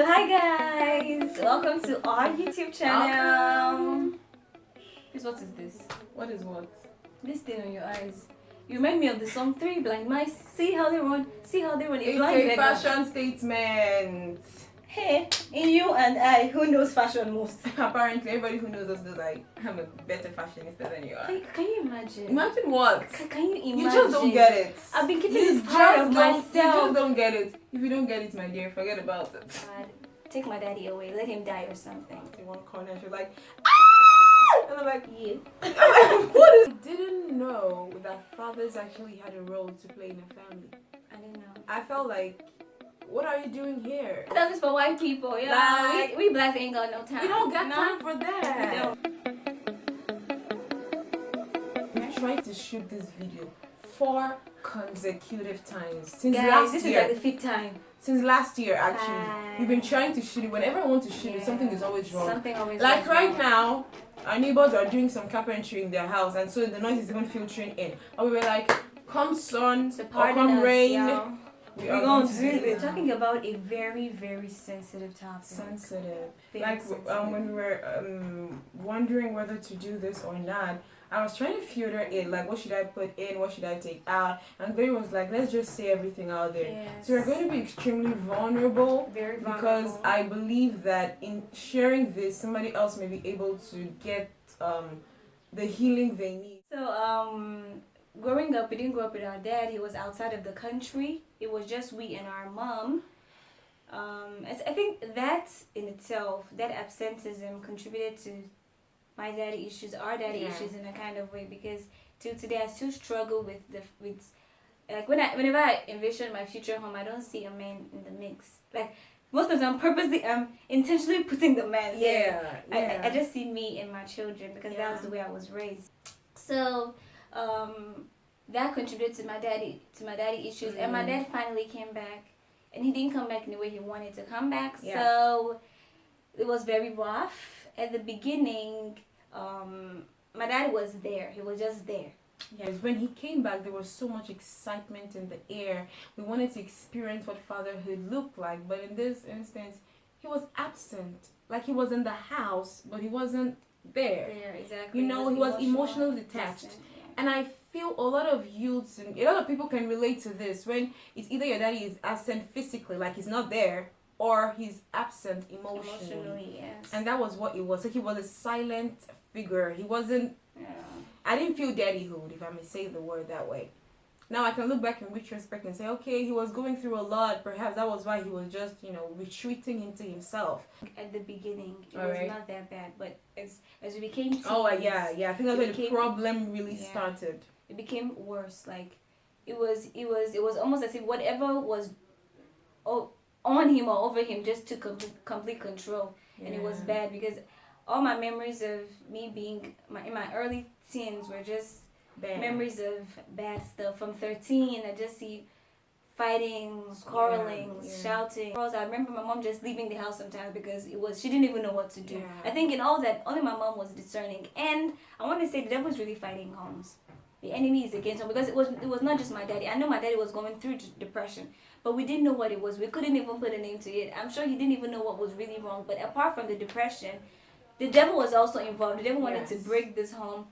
So hi guys, welcome to our YouTube channel. What is this? What is what? This thing on your eyes. You remind me of the song Three Blind Mice. See how they run, see how they run. It's a fashion statement. Hey, in you and I, who knows fashion most? Apparently, everybody who knows us knows I'm a better fashionista than you are. Can you imagine? Imagine what? Can you imagine? You just don't get it. I've been keeping this part of myself. You just don't get it. If you don't get it, my dear, forget about it. Take my daddy away. Let him die or something. In one corner, she's like, ah! And I'm like, you. What is? I didn't know that fathers actually had a role to play in a family. I didn't know. I felt like, what are you doing here? That is for white people, yeah. Like, we blacks ain't got no time. We don't got time for that. We tried to shoot this video 4 consecutive times since last this year. This is like the 5th time. Since last year, actually. We've been trying to shoot it. Whenever I want to shoot it, something is always wrong. Something always like right now, our neighbors are doing some carpentry in their house, and so the noise is even filtering in. And we were like, come sun or come rain. We're going to we're talking about a very, very sensitive topic. Sensitive. When we were wondering whether to do this or not, I was trying to filter it, like what should I put in, what should I take out, and Gary was like, let's just say everything out there. Yes. So we're going to be extremely vulnerable, very vulnerable, because I believe that in sharing this, somebody else may be able to get the healing they need. So growing up, we didn't grow up with our dad. He was outside of the country. It was just we and our mom. I think that in itself, that absenteeism contributed to my daddy issues, our daddy issues in a kind of way, because till today I still struggle with like whenever I envision my future home, I don't see a man in the mix. Like most of the time, intentionally putting the man there. I just see me and my children, because that was the way I was raised. So that contributed to my daddy issues, and my dad finally came back, and he didn't come back in the way he wanted to come back. So it was very rough. At the beginning, my dad was there. He was just there. Yes, when he came back, there was so much excitement in the air. We wanted to experience what fatherhood looked like, but in this instance, he was absent. Like he was in the house, but he wasn't there. There, exactly. You know, he was emotionally detached. And I feel a lot of youths and a lot of people can relate to this, when it's either your daddy is absent physically, like he's not there, or he's absent emotionally. Yes. And that was what it was. So he was a silent figure. He wasn't. I didn't feel daddyhood, if I may say the word that way. Now I can look back in retrospect and say, okay, he was going through a lot. Perhaps that was why he was just, retreating into himself. At the beginning, it was not that bad, but as we became teens, I think that's where the problem really started. It became worse. Like it was almost as if whatever was on him or over him just took complete control. And it was bad, because all my memories of me being in my early teens were just memories of bad stuff. From 13, I just see fighting, quarreling, shouting. I remember my mom just leaving the house sometimes because she didn't even know what to do. I think in all that, only my mom was discerning. And I want to say the devil is really fighting homes. The enemy is against him, because it was not just my daddy. I know my daddy was going through depression, but we didn't know what it was. We couldn't even put a name to it. I'm sure he didn't even know what was really wrong. But apart from the depression, the devil was also involved. The devil wanted to break this home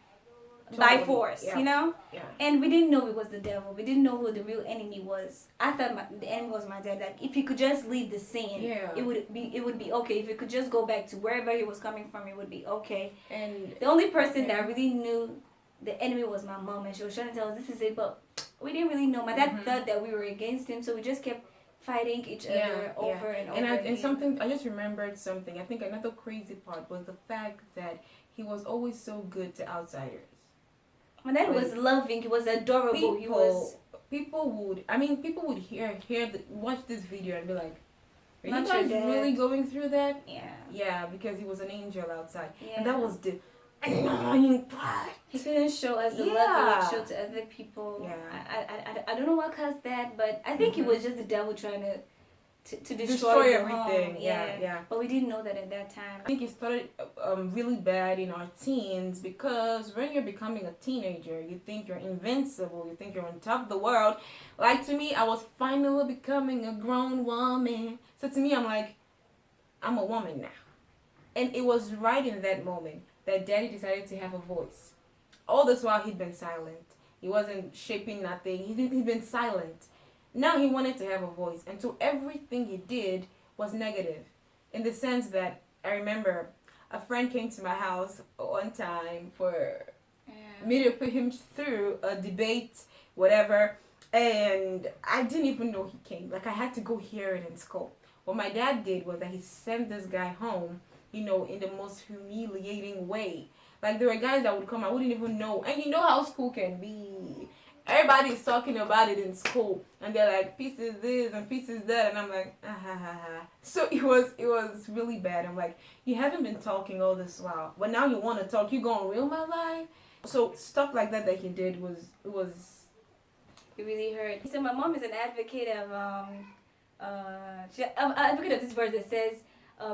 by force, and we didn't know it was the devil. We didn't know who the real enemy was. I thought the enemy was my dad. Like if he could just leave the scene, it would be okay. If he could just go back to wherever he was coming from, it would be okay. And the only person that really knew the enemy was my mom, and she was trying to tell us this is it, but we didn't really know. My dad thought that we were against him, so we just kept fighting each other over and over. And something, I just remembered something. I think another crazy part was the fact that he was always so good to outsiders. My dad was loving. He was adorable. People would watch this video and be like, are you guys really going through that? Yeah, because he was an angel outside. And that was the annoying part. He couldn't show us the love he would show to other people. I don't know what caused that, but I think it was just the devil trying to destroy everything. But we didn't know that at that time. I think it started really bad in our teens, because when you're becoming a teenager, you think you're invincible, you think you're on top of the world. Like to me, I was finally becoming a grown woman. So to me, I'm like, I'm a woman now. And it was right in that moment that Daddy decided to have a voice. All this while he'd been silent. He wasn't shaping nothing. He'd been silent. Now he wanted to have a voice. And so everything he did was negative. In the sense that I remember a friend came to my house one time for me to put him through a debate, whatever. And I didn't even know he came. Like, I had to go hear it in school. What my dad did was that he sent this guy home, in the most humiliating way. Like, there were guys that would come, I wouldn't even know. And you know how school can be. Everybody's talking about it in school. And they're like, pieces this and pieces that. And I'm like, ah, ha, ha, ha. So it was really bad. I'm like, you haven't been talking all this while. But now you want to talk. You going to ruin my life? So stuff like that he did it really hurt. So my mom is an advocate of advocate of this verse that says,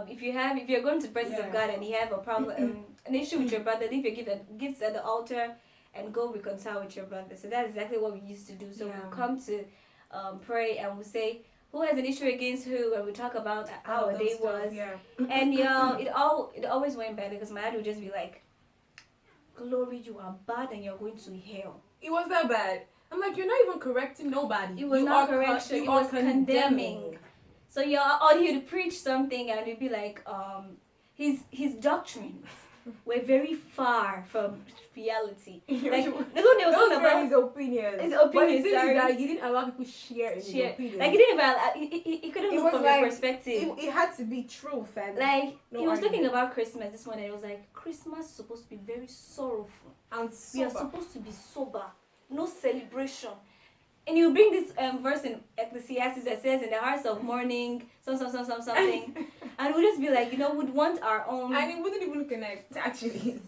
if you're going to the presence of God and you have a problem, an issue with your brother, leave your gifts at the altar and go reconcile with your brother. So that's exactly what we used to do. So we'll come to pray and we'll say who has an issue against who, and we talk about how our day was. Yeah. And it always went bad because my dad would just be like, Glory, you are bad and you're going to hell. It was that bad. I'm like, you're not even correcting nobody. It was not correction. It was condemning. So he would preach something and it'd be like, his doctrines were very far from reality. Like, those were his opinions. His opinions, sorry. That he didn't allow people share his opinions. Like, he couldn't look from your perspective. It had to be truth. And like, he was talking about Christmas this morning. It was like, Christmas is supposed to be very sorrowful. And sober. We are supposed to be sober. No celebration. And you bring this verse in Ecclesiastes that says, in the hearts of mourning, something. And we'll just be like, we'd want our own. And it wouldn't even connect, actually.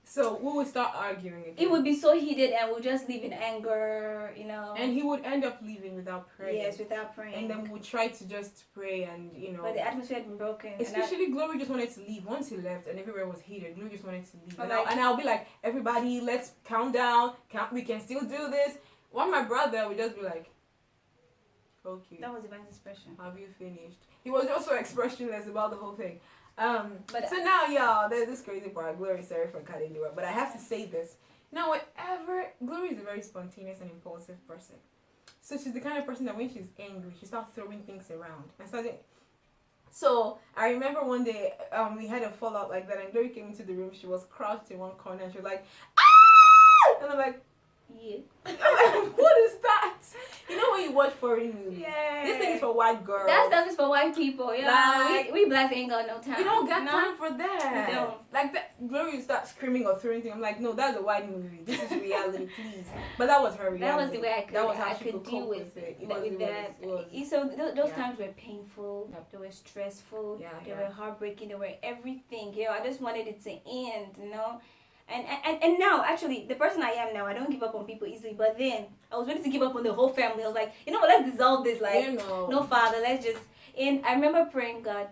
So we would start arguing again. It would be so heated and we'll just live in anger, And he would end up leaving without praying. Yes, without praying. And then we would try to just pray and, But the atmosphere had been broken. Especially Glory just wanted to leave. Once he left and everywhere was heated, Glory just wanted to leave. And I'll be like, everybody, let's count down. We can still do this. While my brother would just be like, okay. That was Ivan's expression. Have you finished? He was also expressionless about the whole thing. So now, y'all, there's this crazy part. Glory, sorry for cutting you up, but I have to say this. Now, Glory is a very spontaneous and impulsive person. So she's the kind of person that when she's angry, she starts throwing things around. So I remember one day, we had a fallout like that, and Glory came into the room. She was crouched in one corner, and she was like, ah! And I'm like, yeah. What is that? You know when you watch foreign movies? Yeah. This thing is for white girls. That stuff is for white people. Yeah. Like, we blacks ain't got no time. We don't got time for that. We don't. Like that, Glory would start screaming or throwing things. I'm like, no, that's a white movie. This is reality, please. But that was her reality. That was the way I could cope deal with it. So those times were painful. Yep. They were stressful. Yeah, they were heartbreaking. They were everything. I just wanted it to end. And now, actually, the person I am now, I don't give up on people easily. But then, I was ready to give up on the whole family. I was like, what, let's dissolve this. Like, no, Father, let's just... And I remember praying, God,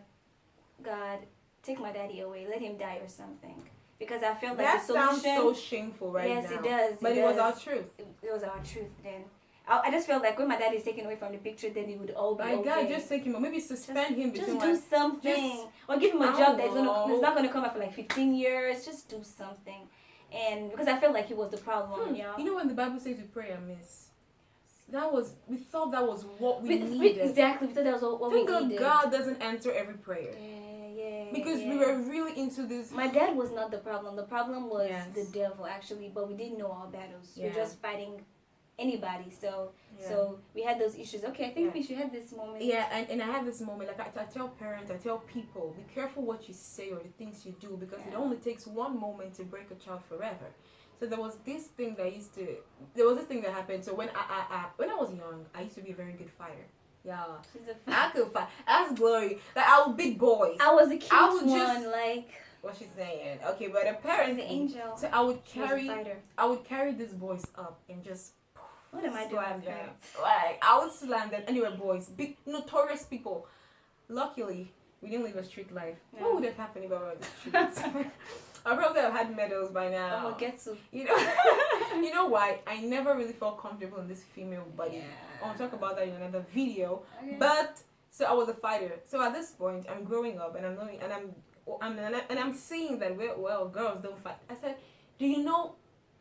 take my daddy away. Let him die or something. Because I felt like the solution... That sounds so shameful now. Yes, it does. But it was our truth. It was our truth then. I just felt like when my dad is taken away from the picture, then it would all be okay. God, just take him, or maybe suspend him. Just do something, or give him a job that's not gonna come after like 15 years. Just do something, and because I felt like he was the problem. You know when the Bible says we pray amiss, we thought that was what we needed. Exactly, we thought that was what we needed. God doesn't answer every prayer. Because we were really into this. My dad was not the problem. The problem was the devil, actually, but we didn't know our battles. We were just fighting anybody. So we had those issues. Okay, I think we should have this moment. Yeah, and I have this moment. Like I tell parents, I tell people, be careful what you say or the things you do, because it only takes one moment to break a child forever. So there was this thing that happened. So when I was young, I used to be a very good fighter. Yeah, I could fight. That's Glory. Like, I was big boys. I was the cute one, like what she's saying. Okay, but apparently the angel. So I would carry these boys up and just. What am I doing? Like, I would slam them. Anyway, boys, big notorious people. Luckily, we didn't live a street life. Yeah. What would have happened if I were on the streets? I probably have had medals by now. Oh, get to. You know why? I never really felt comfortable in this female body. Yeah. I want to talk about that in another video. Okay. But So I was a fighter. So at this point, I'm growing up and I'm knowing, and I'm seeing that girls don't fight. I said, do you know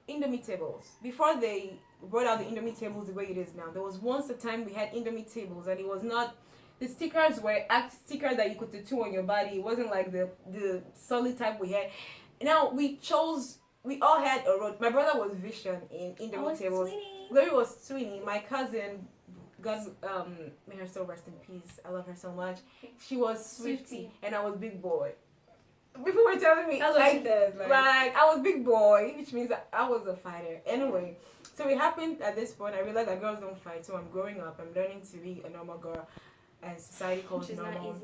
Indomie tables? Before they brought out the Indomie tables the way it is now, there was once a time we had Indomie tables, and it was not. The stickers were stickers that you could tattoo on your body. It wasn't like the solid type we had. Now we all had a road. My brother was Vision in Indomie tables. Glory was Sweeney. My cousin, God, may her soul rest in peace. I love her so much. She was Swifty, and I was Big Boy. People were telling me, that's what she does. Like I was Big Boy, which means that I was a fighter. Anyway, so it happened at this point. I realized that girls don't fight. So I'm growing up. I'm learning to be a normal girl, and society calls normal. Which is not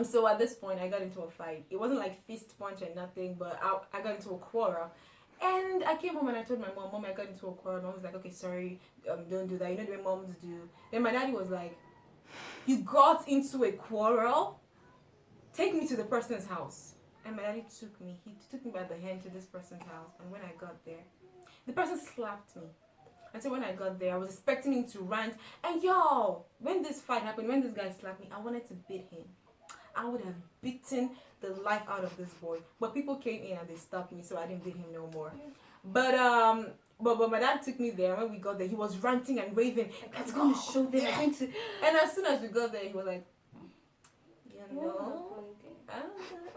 easy. So at this point, I got into a fight. It wasn't like fist punch and nothing, but I got into a quarrel. And I came home and I told my mom, I got into a quarrel. Mom was like, okay, sorry, don't do that. You know the way moms do. Then my daddy was like, you got into a quarrel? Take me to the person's house. And my daddy took me. He took me by the hand to this person's house. And when I got there, the person slapped me. And so when I got there, I was expecting him to rant. And when this fight happened, when this guy slapped me, I wanted to beat him. I would have beaten the life out of this boy. But people came in and they stopped me, so I didn't beat him no more. But my dad took me there. When we got there, he was ranting and raving. Let's go to show them. And as soon as we got there, he was like, you know.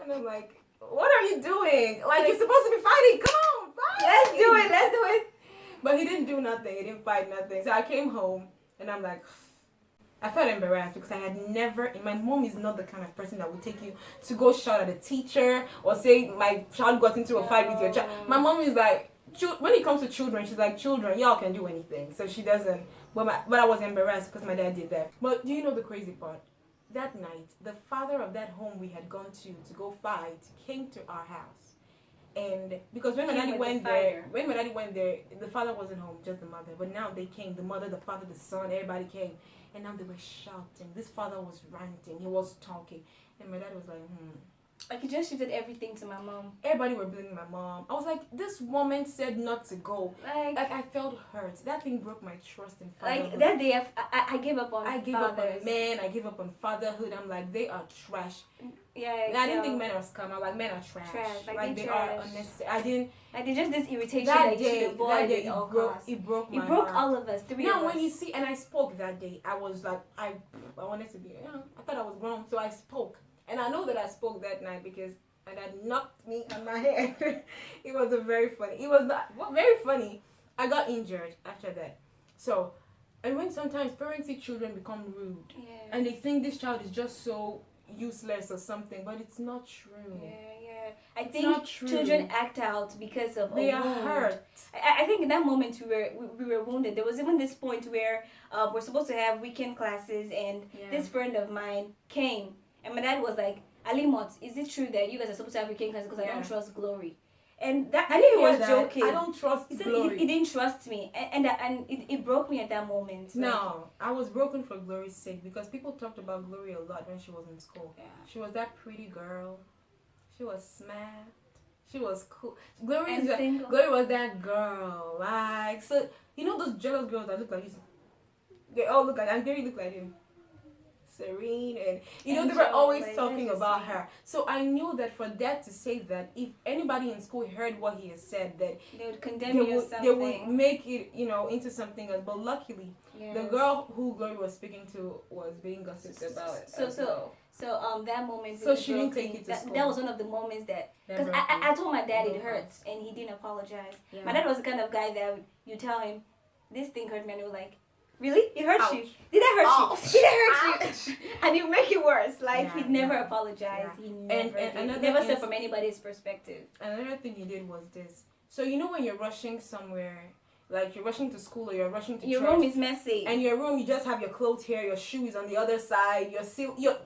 And I'm like, what are you doing? Like, you're supposed to be fighting. Come on, fight. Let's do it. But he didn't do nothing. He didn't fight nothing. So I came home and I'm like, I felt embarrassed because I had never. My mom is not the kind of person that would take you to go shout at a teacher or say my child got into a fight with your child. My mom is like, when it comes to children, she's like, children, y'all can do anything. So she doesn't. But I was embarrassed because my dad did that. But do you know the crazy part? That night, the father of that home we had gone to go fight came to our house. And because when my daddy went there, the father wasn't home, just the mother. But now they came, the mother, the father, the son, everybody came. And now they were shouting. This father was ranting. He was talking. And my dad was like, Like, he just shifted everything to my mom. Everybody were blaming my mom. I was like, this woman said not to go. Like I felt hurt. That thing broke my trust in fatherhood. Like, that day, I gave up on I gave up on men. I gave up on fatherhood. I'm like, they are trash. Yeah, I didn't think men are scum. I'm like, men are trash. Like they are unnecessary. I didn't. Like, there's just this irritation that you should avoid at all costs. It broke my heart. It broke heart. all of us. Now, when you see, and I spoke that day, I was like, I wanted to be, I thought I was grown, so I spoke. And I know that I spoke that night because my dad knocked me on my head. It was very funny. I got injured after that. So, and when sometimes parents see children become rude, and they think this child is just so useless or something, but it's not true. I think children act out because of they are hurt. I think in that moment we were wounded. There was even this point where we're supposed to have weekend classes, and this friend of mine came, and my dad was like, Alimot, is it true that you guys are supposed to have weekend classes because I don't trust Glory? And that I think he was joking. I don't trust Glory. He didn't trust me, and it broke me at that moment. No, I was broken for Glory's sake because people talked about Glory a lot when she was in school. Yeah. She was that pretty girl. She was smart. She was cool. Glory was that girl. Like, so you know those jealous girls that look like you. They all look like, and Glory looked like him. Serene, and they were always talking about her. So I knew that for Dad to say that, if anybody in school heard what he had said, that they would condemn you. They would make it, into something else. But luckily, the girl who Glory was speaking to was being gossiped about. So that moment. So she didn't take it to school. That was one of the moments because I told my dad it hurts, and he didn't apologize. Yeah. My dad was the kind of guy that you tell him, this thing hurt me, and he was like, really? It hurt you? Did that hurt you? Did that hurt you? And you make it worse. Like, he never apologized. Yeah. He never said from anybody's perspective. Another thing he did was this. So when you're rushing somewhere, like you're rushing to school or you're rushing to your church, room is messy. And your room, you just have your clothes here, your shoe is on the other side,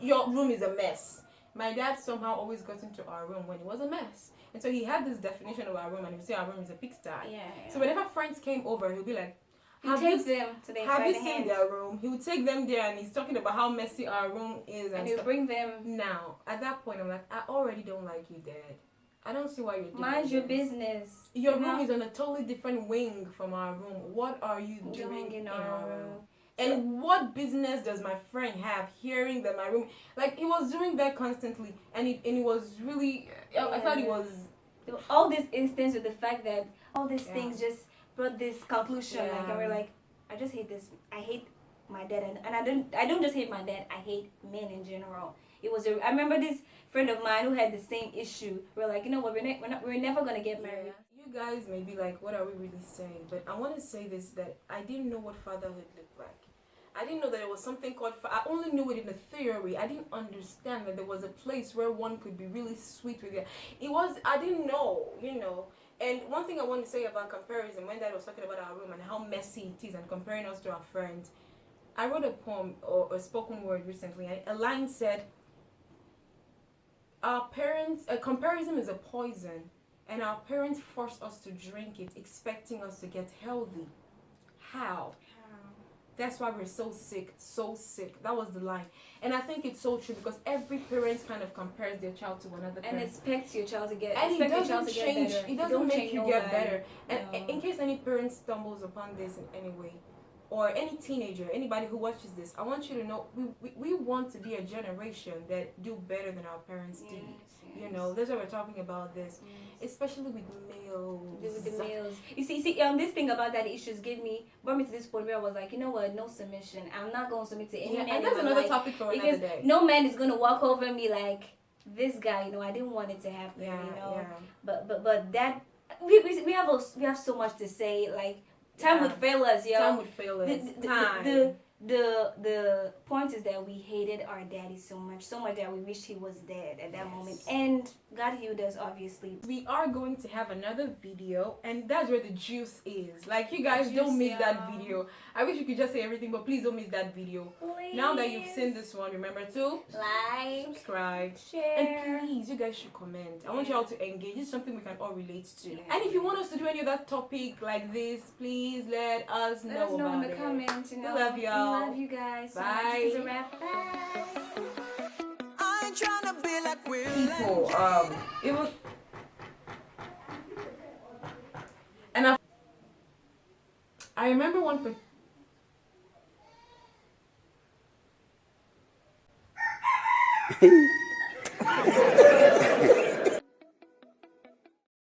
your room is a mess. My dad somehow always got into our room when it was a mess. And so he had this definition of our room, and he would say our room is a pigsty. Yeah. So whenever friends came over, he'd be like, Have you seen their room? He would take them there, and he's talking about how messy our room is. And he'll bring them. Now, at that point, I'm like, I already don't like you, Dad. I don't see why you're doing Mind your business. Your room is on a totally different wing from our room. What are you doing in our room? And what business does my friend have hearing that my room, like, he was doing that constantly, and it was really, I thought it was, all these instances with the fact that all these Yeah. things just brought this conclusion, like, and Yeah. we're like, I just hate this. I hate my dad, and I don't just hate my dad. I hate men in general. I remember this friend of mine who had the same issue. We're like, you know what? We're never gonna get married. You guys may be like, what are we really saying? But I want to say this, that I didn't know what fatherhood looked like. I didn't know that there was something called, I only knew it in the theory. I didn't understand that there was a place where one could be really sweet with it. I didn't know, you know. And one thing I want to say about comparison, when Dad was talking about our room and how messy it is and comparing us to our friends, I wrote a poem or a spoken word recently, and a line said, our parents, a comparison is a poison, and our parents force us to drink it, expecting us to get healthy. How? That's why we're so sick, so sick. That was the line. And I think it's so true, because every parent kind of compares their child to another parent. And expects your child to get, and it doesn't change, better. It doesn't make you get better. And No. in case any parent stumbles upon this in any way, or any teenager, anybody who watches this, I want you to know, we want to be a generation that do better than our parents did. You know, that's why we're talking about this, especially with males. With the males, you see, this thing about that issues brought me to this point where I was like, you know what, no submission. I'm not going to submit to any man. And that's another topic for another day. No man is going to walk over me like this guy. You know, I didn't want it to happen. Yeah, you know, yeah. but that we have so much to say. Like, time would fail us, yo. Time would fail us. The point is that we hated our daddy so much that we wished he was dead at that moment. And God healed us, obviously. We are going to have another video, and that's where the juice is. Like, you guys don't miss that video. I wish you could just say everything, but please don't miss that video. Please. Now that you've seen this one, remember to like, subscribe, share, and please, you guys should comment. I want you all to engage. It's something we can all relate to. Yeah. And if you want us to do any other topic like this, please let us know. Let us know about in the comments. You know, we love y'all. We love you guys. Bye. This is a wrap. Bye. I ain't tryna be like People, it was, and I remember one.